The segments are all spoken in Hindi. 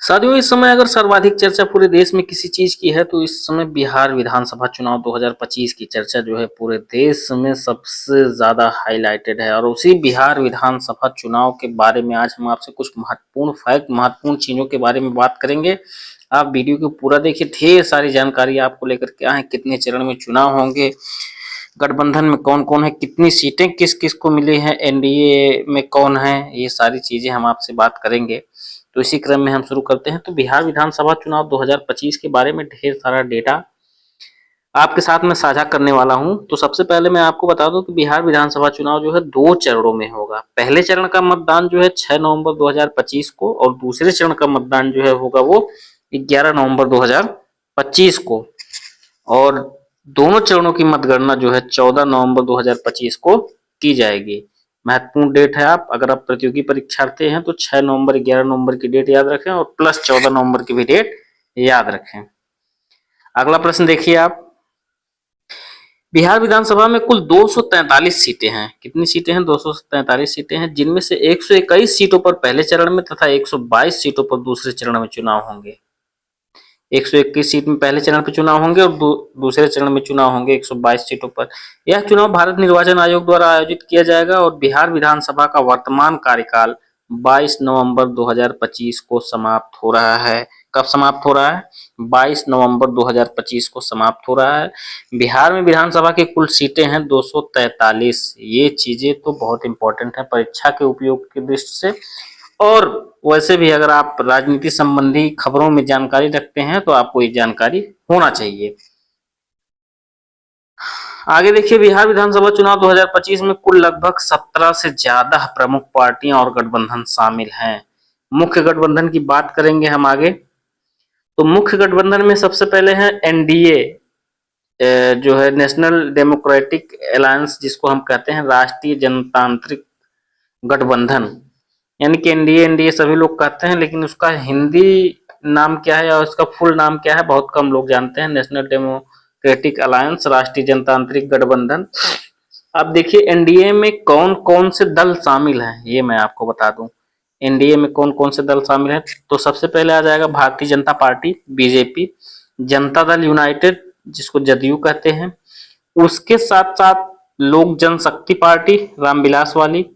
साथियों, इस समय अगर सर्वाधिक चर्चा पूरे देश में किसी चीज की है तो इस समय बिहार विधानसभा चुनाव 2025 की चर्चा जो है पूरे देश में सबसे ज्यादा हाईलाइटेड है। और उसी बिहार विधानसभा चुनाव के बारे में आज हम आपसे कुछ महत्वपूर्ण फैक्ट, महत्वपूर्ण चीजों के बारे में बात करेंगे। आप वीडियो को पूरा देखिए, ढेर सारी जानकारी आपको लेकर के आए, कितने चरण में चुनाव होंगे, गठबंधन में कौन कौन है, कितनी सीटें किस किस को मिली हैं, एनडीए में कौन है, ये सारी चीजें हम आपसे बात करेंगे। तो इसी क्रम में हम शुरू करते हैं। तो बिहार विधानसभा चुनाव 2025 के बारे में ढेर सारा डेटा आपके साथ में साझा करने वाला हूं। तो सबसे पहले मैं आपको बता दूं कि बिहार विधानसभा चुनाव जो है 2 चरणों में होगा। पहले चरण का मतदान जो है 6 नवंबर 2025 को और दूसरे चरण का मतदान जो है होगा वो 11 नवंबर 2025 को। और दोनों चरणों की मतगणना जो है 14 नवंबर 2025 को की जाएगी। महत्वपूर्ण डेट है। आप अगर आप प्रतियोगी परीक्षार्थी हैं तो 6 नवंबर 11 नवंबर की डेट याद रखें और प्लस 14 नवंबर की भी डेट याद रखें। अगला प्रश्न देखिए आप, बिहार विधानसभा में कुल 243 सीटें हैं। कितनी सीटें हैं? 243 सीटें हैं, जिनमें से 121 सीटों पर पहले चरण में तथा 122 सीटों पर दूसरे चरण में चुनाव होंगे। 121 सीट में पहले चरण पर चुनाव होंगे और दूसरे चरण में चुनाव होंगे 122 सीटों पर। यह चुनाव भारत निर्वाचन आयोग द्वारा आयोजित किया जाएगा और बिहार विधानसभा का वर्तमान कार्यकाल 22 नवंबर 2025 को समाप्त हो रहा है। कब समाप्त हो रहा है? 22 नवंबर 2025 को समाप्त हो रहा है। बिहार में विधानसभा की कुल सीटें हैं 243। ये चीजें तो बहुत इंपॉर्टेंट है परीक्षा के उपयोग की दृष्टि से, और वैसे भी अगर आप राजनीति संबंधी खबरों में जानकारी रखते हैं तो आपको ये जानकारी होना चाहिए। आगे देखिए, बिहार विधानसभा चुनाव 2025 में कुल लगभग 17 से ज्यादा प्रमुख पार्टियां और गठबंधन शामिल हैं। मुख्य गठबंधन की बात करेंगे हम आगे। तो मुख्य गठबंधन में सबसे पहले है एनडीए, जो है नेशनल डेमोक्रेटिक अलायंस, जिसको हम कहते हैं राष्ट्रीय जनतांत्रिक गठबंधन, यानी कि एनडीए। एनडीए सभी लोग कहते हैं, लेकिन उसका हिंदी नाम क्या है और उसका फुल नाम क्या है बहुत कम लोग जानते हैं। नेशनल डेमोक्रेटिक अलायंस, राष्ट्रीय जनतांत्रिक गठबंधन। अब देखिए एनडीए में कौन कौन से दल शामिल हैं, ये मैं आपको बता दूं। एनडीए में कौन कौन से दल शामिल हैं, तो सबसे पहले आ जाएगा Bharatiya Janata party BJP, Janata Dal United जिसको जदयू कहते हैं, उसके साथ साथ लोक जनशक्ति पार्टी रामविलास वाली,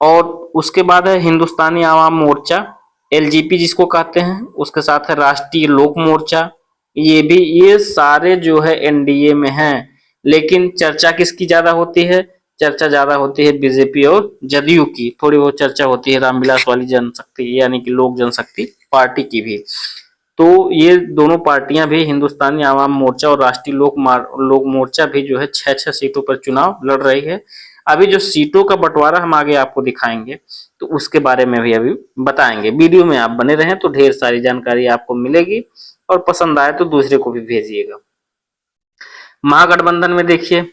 और उसके बाद है हिंदुस्तानी आवाम मोर्चा एलजीपी जिसको कहते हैं, उसके साथ है राष्ट्रीय लोक मोर्चा। ये सारे जो है एनडीए में हैं। लेकिन चर्चा किसकी ज्यादा होती है? चर्चा ज्यादा होती है बीजेपी और जदयू की, थोड़ी बहुत चर्चा होती है रामविलास वाली जनशक्ति यानी कि लोक जनशक्ति पार्टी की भी। तो ये दोनों पार्टियां भी, हिंदुस्तानी आवाम मोर्चा और राष्ट्रीय लोक मोर्चा भी जो है 6-6 सीटों पर चुनाव लड़ रही है। अभी जो सीटों का बंटवारा हम आगे आपको दिखाएंगे तो उसके बारे में भी अभी बताएंगे। वीडियो में आप बने रहें तो ढेर सारी जानकारी आपको मिलेगी, और पसंद आए तो दूसरे को भी भेजिएगा। महागठबंधन में देखिए,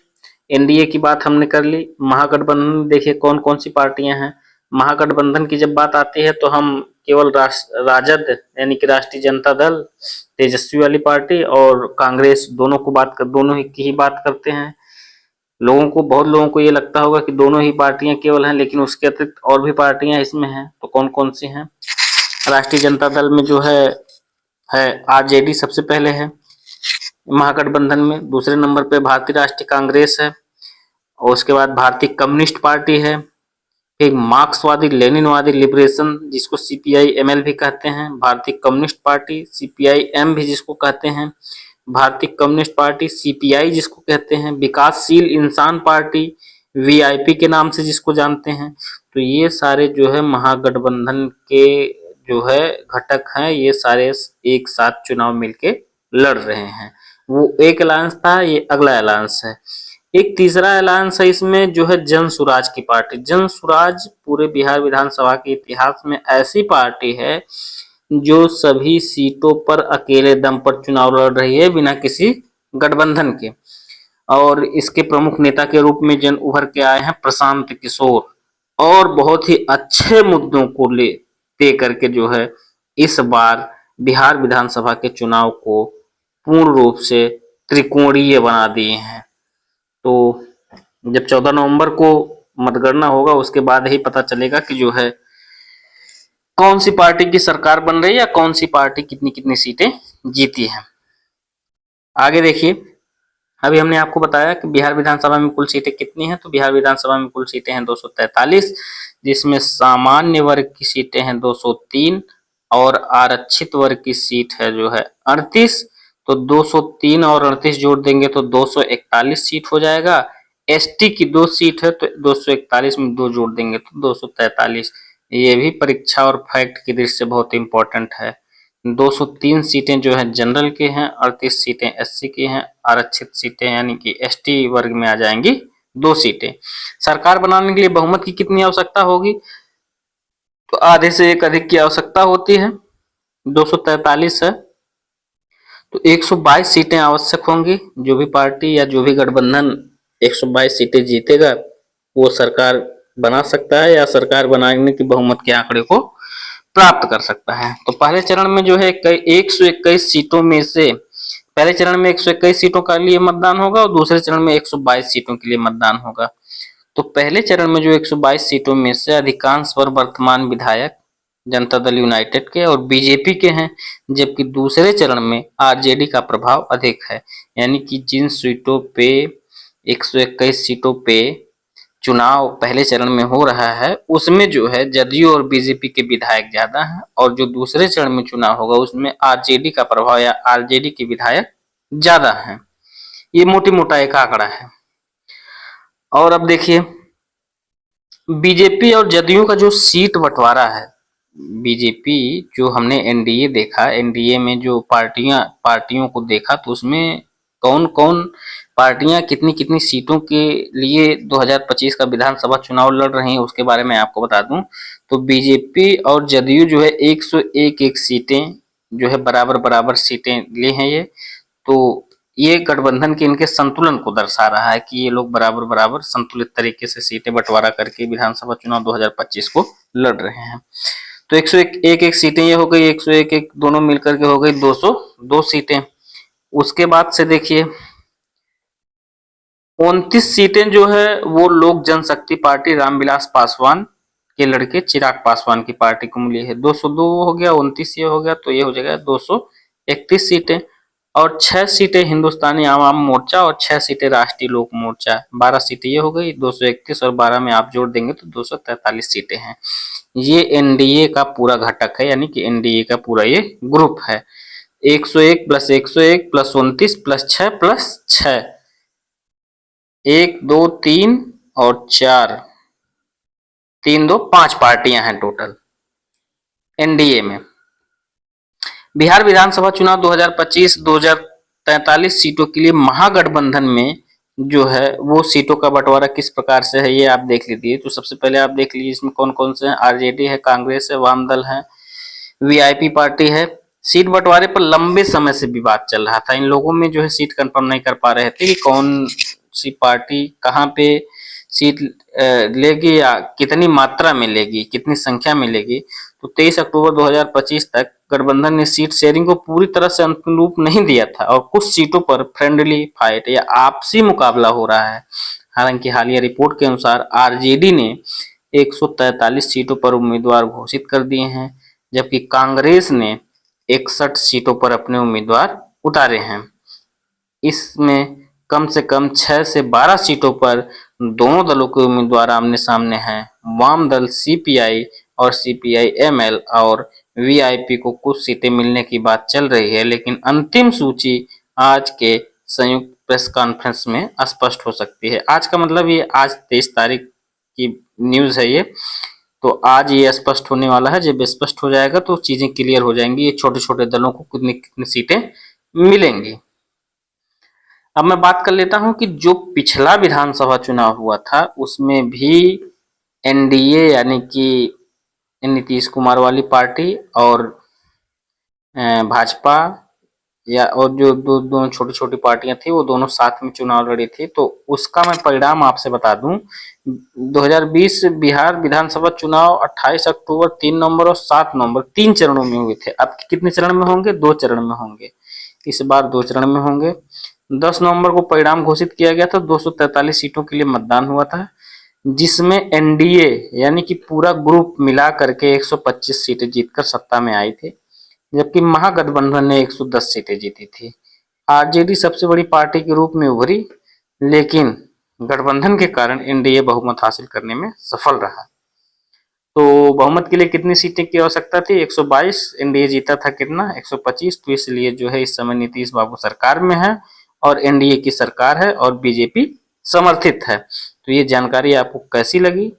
एनडीए की बात हमने कर ली। महागठबंधन में देखिए कौन कौन सी पार्टियां हैं। महागठबंधन की जब बात आती है तो हम केवल राजद यानी कि राष्ट्रीय जनता दल, तेजस्वी वाली पार्टी और कांग्रेस, दोनों ही की ही बात करते हैं। बहुत लोगों को ये लगता होगा कि दोनों ही पार्टियां केवल हैं, लेकिन उसके अतिरिक्त और भी पार्टियां इसमें हैं। तो कौन कौन सी हैं? राष्ट्रीय जनता दल में जो है आरजेडी सबसे पहले है महागठबंधन में। दूसरे नंबर पे भारतीय राष्ट्रीय कांग्रेस है, और उसके बाद भारतीय कम्युनिस्ट पार्टी है, एक मार्क्सवादी लेनिनवादी लिबरेशन जिसको सीपीआई एमएल भी कहते हैं, भारतीय कम्युनिस्ट पार्टी सीपीआई एम भी जिसको कहते हैं, भारतीय कम्युनिस्ट पार्टी सीपीआई जिसको कहते हैं, विकासशील इंसान पार्टी वीआईपी के नाम से जिसको जानते हैं। तो ये सारे जो है महागठबंधन के जो है घटक हैं, ये सारे एक साथ चुनाव मिलके लड़ रहे हैं। वो एक अलायंस था, ये अगला अलायंस है। एक तीसरा अलायंस है इसमें जो है जन सुराज की पार्टी। जन सुराज पूरे बिहार विधानसभा के इतिहास में ऐसी पार्टी है जो सभी सीटों पर अकेले दम पर चुनाव लड़ रही है बिना किसी गठबंधन के। और इसके प्रमुख नेता के रूप में जन उभर के आए हैं प्रशांत किशोर, और बहुत ही अच्छे मुद्दों को ले करके जो है इस बार बिहार विधानसभा के चुनाव को पूर्ण रूप से त्रिकोणीय बना दिए हैं। तो जब 14 नवंबर को मतगणना होगा उसके बाद ही पता चलेगा कि जो है कौन सी पार्टी की सरकार बन रही है या कौन सी पार्टी कितनी कितनी सीटें जीती है। आगे देखिए, अभी हमने आपको बताया कि बिहार विधानसभा में कुल सीटें कितनी हैं, तो बिहार विधानसभा में कुल सीटें हैं 243, जिसमें सामान्य वर्ग की सीटें हैं 203 और आरक्षित वर्ग की सीट है जो है 38। तो 203 और 38 जोड़ देंगे तो 241 सीट हो जाएगा। एसटी की 2 सीट है तो 241 में 2 जोड़ देंगे तो 243। ये भी परीक्षा और फैक्ट की दृष्टि से बहुत इंपॉर्टेंट है। 203 सीटें जो है जनरल के हैं, 38 सीटें एससी की हैं, आरक्षित सीटें यानी कि एसटी वर्ग में आ जाएंगी 2 सीटें। सरकार बनाने के लिए बहुमत की कितनी आवश्यकता होगी, तो आधे से एक अधिक की आवश्यकता होती है। 243 है तो 122 सीटें आवश्यक होंगी। जो भी पार्टी या जो भी गठबंधन 122 सीटें जीतेगा वो सरकार बना सकता है या सरकार बनाने की बहुमत के आंकड़े को प्राप्त कर सकता है। तो पहले चरण में जो है 121 सीटों में से पहले चरण में 121 सीटों के लिए मतदान होगा और दूसरे चरण में 122 सीटों के लिए मतदान होगा। तो पहले चरण में जो 122 सीटों में से अधिकांश वर्तमान विधायक जनता दल यूनाइटेड के और बीजेपी के हैं, जबकि दूसरे चरण में आरजेडी का प्रभाव अधिक है। यानी कि जिन सीटों पे 121 सीटों पे चुनाव पहले चरण में हो रहा है उसमें जो है जदयू और बीजेपी के विधायक ज्यादा हैं और जो दूसरे चरण में चुनाव होगा उसमें आरजेडी का प्रभाव या आरजेडी के विधायक ज्यादा हैं। ये मोटी मोटा एक आंकड़ा है। और अब देखिए बीजेपी और जदयू का जो सीट बंटवारा है, बीजेपी जो हमने एनडीए देखा, एनडीए में जो पार्टियों को देखा तो उसमें कौन कौन पार्टियां कितनी कितनी सीटों के लिए 2025 का विधानसभा चुनाव लड़ रही हैं उसके बारे में आपको बता दूं। तो बीजेपी और जदयू जो है 101 सीटें जो है बराबर बराबर सीटें ले हैं ये। तो ये गठबंधन के इनके संतुलन को दर्शा रहा है कि ये लोग बराबर बराबर संतुलित तरीके से सीटें बंटवारा करके विधानसभा चुनाव 2025 को लड़ रहे हैं। तो 101 सीटें ये हो गई, 101 दोनों मिलकर के हो गई 202 सीटें। उसके बाद से देखिए 29 सीटें जो है वो लोक जनशक्ति पार्टी रामविलास पासवान के लड़के चिराग पासवान की पार्टी को मिली है। 202 हो गया, 29 ये हो गया तो ये हो जाएगा 231 सीटें। और 6 सीटें हिंदुस्तानी आवाम मोर्चा और 6 सीटें राष्ट्रीय लोक मोर्चा, 12 सीटें ये हो गई। 231 और 12 में आप जोड़ देंगे तो 243 सीटें हैं। ये एनडीए का पूरा घटक है, यानी कि एनडीए का पूरा ये ग्रुप है। 101 प्लस 101 प्लस 29 प्लस 6 प्लस 6, 1 2 3 और 4, 3 2 5 पार्टियां हैं टोटल एनडीए में। बिहार विधानसभा चुनाव 2025 243 सीटों के लिए महागठबंधन में जो है वो सीटों का बंटवारा किस प्रकार से है ये आप देख लीजिए। तो सबसे पहले आप देख लीजिए इसमें कौन कौन से हैं। आरजेडी है, कांग्रेस है, वाम दल है, वीआईपी पार्टी है। सीट बंटवारे पर लंबे समय से विवाद चल रहा था। इन लोगों में जो है सीट कंफर्म नहीं कर पा रहे थे कि कौन सी पार्टी कहाँ पे सीट लेगी या कितनी मात्रा में लेगी, कितनी संख्या में लेगी। तो 23 अक्टूबर 2025 तक गठबंधन ने सीट शेयरिंग को पूरी तरह से अंतिम रूप नहीं दिया था और कुछ सीटों पर फ्रेंडली फाइट या आपसी मुकाबला हो रहा है। हालांकि हालिया रिपोर्ट के अनुसार आरजेडी ने 143 सीटों पर उम्मीदवार घोषित कर दिए हैं, जबकि कांग्रेस ने 61 सीटों पर अपने उम्मीदवार उतारे हैं। इसमें कम से कम 6 से 12 सीटों पर दोनों दलों के उम्मीदवार आमने सामने हैं। वाम दल सीपीआई और सीपीआई एमएल और वीआईपी को कुछ सीटें मिलने की बात चल रही है, लेकिन अंतिम सूची आज के संयुक्त प्रेस कॉन्फ्रेंस में स्पष्ट हो सकती है। आज का मतलब ये आज 23 तारीख की न्यूज है ये, तो आज ये स्पष्ट होने वाला है। जब स्पष्ट हो जाएगा तो चीजें क्लियर हो जाएंगी, ये छोटे छोटे दलों को कितनी कितनी सीटें मिलेंगी। अब मैं बात कर लेता हूं कि जो पिछला विधानसभा चुनाव हुआ था उसमें भी एनडीए यानी कि नीतीश कुमार वाली पार्टी और भाजपा या और जो दोनों छोटी छोटी पार्टियां थी वो दोनों साथ में चुनाव लड़ी थी। तो उसका मैं परिणाम आपसे बता दूं, 2020 बिहार विधानसभा चुनाव 28 अक्टूबर, 3 नवंबर और 7 नवंबर 3 चरणों में हुए थे। अब कितने चरण में होंगे? 2 चरण में होंगे। इस बार 2 चरण में होंगे। 10 नवंबर को परिणाम घोषित किया गया था। 243 सीटों के लिए मतदान हुआ था। जिसमें एनडीए यानी कि पूरा ग्रुप मिला करके 125 सीटें जीतकर सत्ता में आई थी, जबकि महागठबंधन ने 110 सीटें जीती थी। आरजेडी सबसे बड़ी पार्टी के रूप में उभरी, लेकिन गठबंधन के कारण एनडीए बहुमत हासिल करने में सफल रहा। तो बहुमत के लिए कितनी सीटें की आवश्यकता थी? 122। एनडीए जीता था कितना? 125। तो इसलिए जो है इस समय नीतीश बाबू सरकार में है और एनडीए की सरकार है और बीजेपी समर्थित है। तो ये जानकारी आपको कैसी लगी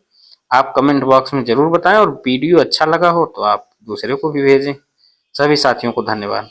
आप कमेंट बॉक्स में जरूर बताएं, और वीडियो अच्छा लगा हो तो आप दूसरे को भी भेजें। सभी साथियों को धन्यवाद।